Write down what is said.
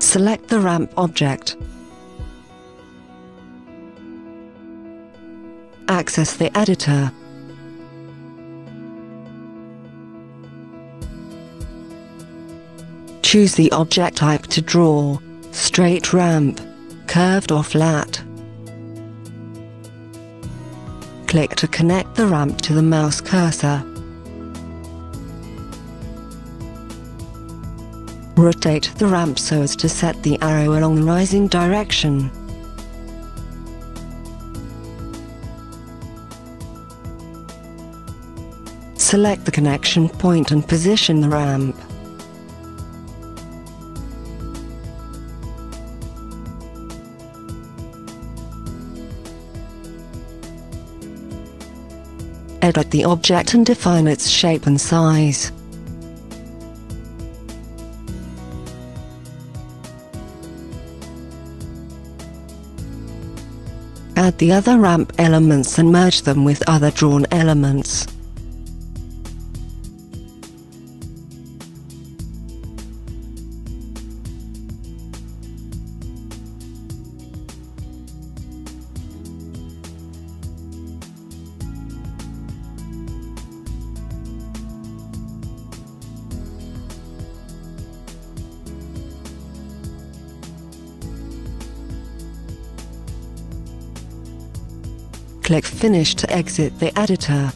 Select the ramp object. Access the editor. Choose the object type to draw: straight ramp, curved or flat. Click to connect the ramp to the mouse cursor. Rotate the ramp so as to set the arrow along the rising direction. Select the connection point and position the ramp. Edit the object and define its shape and size. Add the other ramp elements and merge them with other drawn elements. Click Finish to exit the editor.